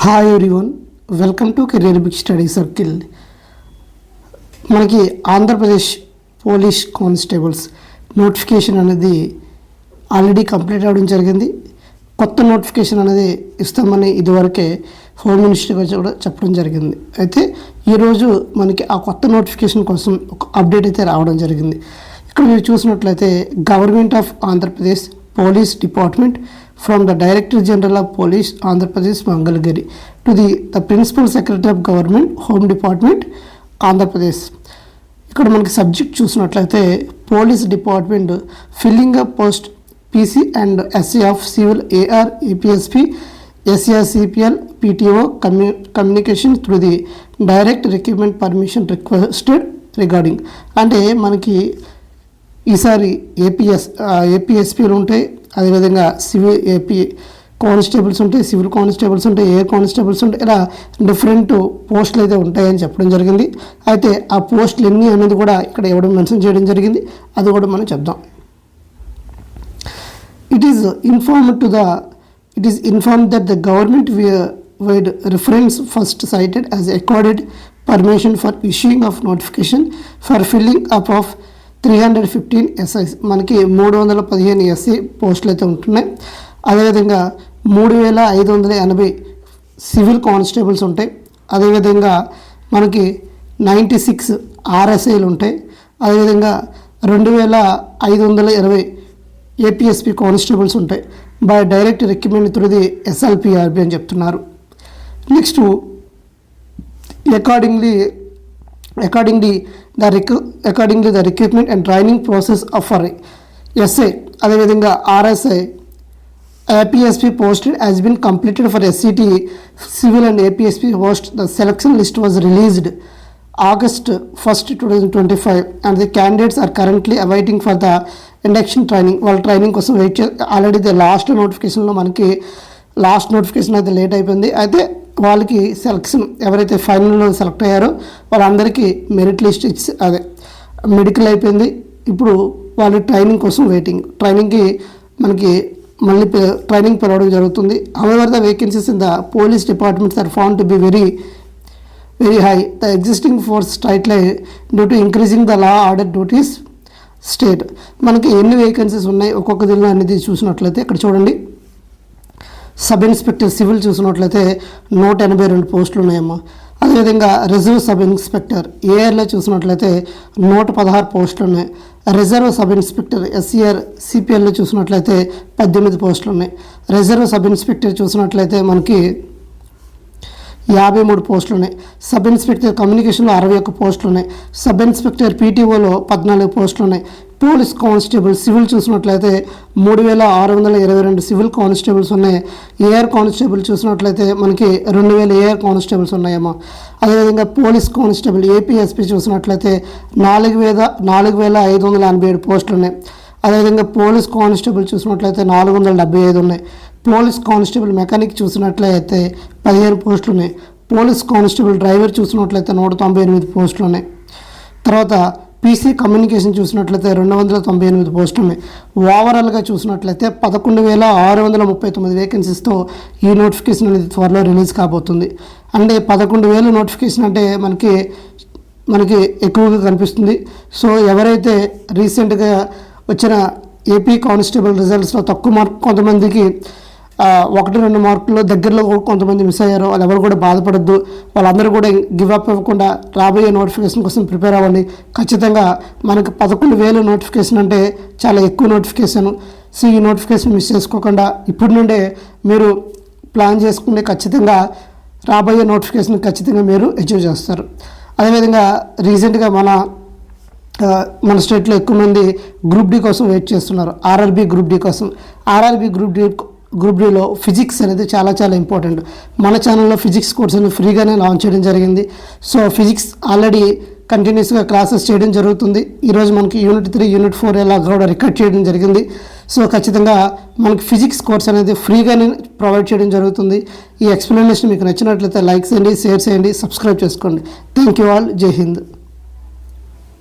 Hi everyone, welcome to career big study circle. మనకి Andhra Pradesh police constables notification అనేది already complete అవ్వడం జరిగింది. కొత్త నోటిఫికేషన్ అనేది ఇస్తామని ఇదివరకే హోమ్ మినిస్టర్ గారు కూడా చెప్పడం జరిగింది. అయితే ఈరోజు మనకి ఆ కొత్త నోటిఫికేషన్ కోసం ఒక అప్డేట్ అయితే రావడం జరిగింది. ఇక్కడ మీరు చూసినట్లయితే government of Andhra Pradesh police department from the director general of police Andhra Pradesh Mangalagiri to the principal secretary of government home department Andhra Pradesh. ఇక్కడ మనకి సబ్జెక్ట్ చూసినట్లయితే police department filling up post PC and SC of civil AR APSP SR CPL PTO communication through the direct recruitment permission requested regarding. అంటే మనకి ఈసారి ఏపీఎస్పీలు ఉంటాయి, అదేవిధంగా civil AP constables ఉంటాయి, civil constables ఉంటాయి, ఎయిర్ కానిస్టేబుల్స్ ఉంటాయి. ఇలా డిఫరెంట్ పోస్టులు అయితే ఉంటాయని చెప్పడం జరిగింది. అయితే ఆ పోస్టులు ఎన్ని అనేది కూడా ఇక్కడ ఇవ్వడం మెన్షన్ చేయడం జరిగింది. అది కూడా మనం చెప్దాం. It is informed that the government with reference first cited as accorded permission for issuing of notification for filling up of 315 SIs. మనకి 315 ఎస్సీ పోస్టులు అయితే ఉంటున్నాయి. అదేవిధంగా 3580 సివిల్ కానిస్టేబుల్స్ ఉంటాయి. అదేవిధంగా మనకి 96 ఆర్ఎస్ఐలు ఉంటాయి. అదేవిధంగా 2520 ఏపీఎస్పీ కానిస్టేబుల్స్ ఉంటాయి. By direct recruitment through the SLPRB అని చెప్తున్నారు. Next accordingly the recruitment and training process of for SI అదేవిధంగా RSI APSP posted has been completed for SCT civil and APSP post. The selection list was released August 1st, 2025 and the candidates are currently awaiting for the induction training. వాళ్ళ training కోసం wait already last నోటిఫికేషన్లో మనకి last notification అయితే late అయిపోయింది. అయితే వాళ్ళకి selection ఎవరైతే ఫైనల్లో సెలెక్ట్ అయ్యారో వాళ్ళందరికీ మెరిట్ లిస్ట్ ఇచ్చి అదే మెడికల్ అయిపోయింది. ఇప్పుడు వాళ్ళు ట్రైనింగ్ కోసం వెయిటింగ్. ట్రైనింగ్కి మనకి మళ్ళీ ట్రైనింగ్ పిలవడం జరుగుతుంది. However the vacancies in the police departments are found to be very high. The existing force tightly due to increasing the law order duties state. మనకి ఎన్ని వేకెన్సీస్ ఉన్నాయి ఒక్కొక్క జిల్లా అనేది చూసినట్లయితే ఇక్కడ చూడండి. సబ్ ఇన్స్పెక్టర్ సివిల్ చూసినట్లయితే 182 పోస్టులు ఉన్నాయమ్మా. అదేవిధంగా రిజర్వ్ సబ్ ఇన్స్పెక్టర్ ఏఆర్లో చూసినట్లయితే 116 పోస్టులు ఉన్నాయి. రిజర్వ్ సబ్ ఇన్స్పెక్టర్ ఎస్సీఆర్ సిపిఎల్లో చూసినట్లయితే 18 పోస్టులు ఉన్నాయి. రిజర్వ్ సబ్ ఇన్స్పెక్టర్ చూసినట్లయితే మనకి 53 పోస్టులు ఉన్నాయి. సబ్ ఇన్స్పెక్టర్ కమ్యూనికేషన్లో 61 పోస్టులు ఉన్నాయి. సబ్ ఇన్స్పెక్టర్ పీటీఓలో 14 పోస్టులు ఉన్నాయి. పోలీస్ కానిస్టేబుల్ సివిల్ చూసినట్లయితే 3622 సివిల్ కానిస్టేబుల్స్ ఉన్నాయి. ఏఆర్ కానిస్టేబుల్ చూసినట్లయితే మనకి 2000 ఏఆర్ కానిస్టేబుల్స్ ఉన్నాయమ్మా. అదేవిధంగా పోలీస్ కానిస్టేబుల్ ఏపీఎస్పీ చూసినట్లయితే 4587 పోస్టులు ఉన్నాయి. అదేవిధంగా పోలీస్ కానిస్టేబుల్ చూసినట్లయితే 475 ఉన్నాయి. పోలీస్ కానిస్టేబుల్ మెకానిక్ చూసినట్లయితే 15 పోస్టులు ఉన్నాయి. పోలీస్ కానిస్టేబుల్ డ్రైవర్ చూసినట్లయితే 198 పోస్టులు ఉన్నాయి. తర్వాత పీసీ కమ్యూనికేషన్ చూసినట్లయితే 298 పోస్టులు ఉన్నాయి. ఓవరాల్గా చూసినట్లయితే 11,639 వేకెన్సీస్తో ఈ నోటిఫికేషన్ అనేది త్వరలో రిలీజ్ కాబోతుంది. అంటే 11,000 నోటిఫికేషన్ అంటే మనకి ఎక్కువగా కనిపిస్తుంది. సో ఎవరైతే రీసెంట్గా వచ్చిన ఏపీ కానిస్టేబుల్ రిజల్ట్స్లో తక్కువ మార్క్ కొంతమందికి 1-2 మార్కుల్లో దగ్గరలో కొంతమంది మిస్ అయ్యారో వాళ్ళు ఎవరు కూడా బాధపడద్దు. వాళ్ళందరూ కూడా గివ్ అప్ ఇవ్వకుండా రాబోయే నోటిఫికేషన్ కోసం ప్రిపేర్ అవ్వండి. ఖచ్చితంగా మనకు 11,000 నోటిఫికేషన్ అంటే చాలా ఎక్కువ నోటిఫికేషన్. సో ఈ నోటిఫికేషన్ మిస్ చేసుకోకుండా ఇప్పటి నుండే మీరు ప్లాన్ చేసుకుంటే ఖచ్చితంగా రాబోయే నోటిఫికేషన్ ఖచ్చితంగా మీరు అచీవ్ చేస్తారు. అదేవిధంగా రీసెంట్గా మన స్టేట్లో ఎక్కువ మంది గ్రూప్ డి కోసం వెయిట్ చేస్తున్నారు. ఆర్ఆర్బీ గ్రూప్ డి కోసం. ఆర్ఆర్బీ గ్రూప్ డిలో ఫిజిక్స్ అనేది చాలా చాలా ఇంపార్టెంట్. మన ఛానల్లో ఫిజిక్స్ కోర్స్ అనేది ఫ్రీగానే లాంచ్ చేయడం జరిగింది. సో ఫిజిక్స్ ఆల్రెడీ కంటిన్యూస్గా క్లాసెస్ చేయడం జరుగుతుంది. ఈరోజు మనకి యూనిట్ 3 యూనిట్ 4 ఇలా కూడా రికార్డ్ చేయడం జరిగింది. సో ఖచ్చితంగా మనకి ఫిజిక్స్ కోర్స్ అనేది ఫ్రీగానే ప్రొవైడ్ చేయడం జరుగుతుంది. ఈ ఎక్స్ప్లెనేషన్ మీకు నచ్చినట్లయితే లైక్ చేయండి, షేర్ చేయండి, సబ్స్క్రైబ్ చేసుకోండి. Thank you all. జై హింద్.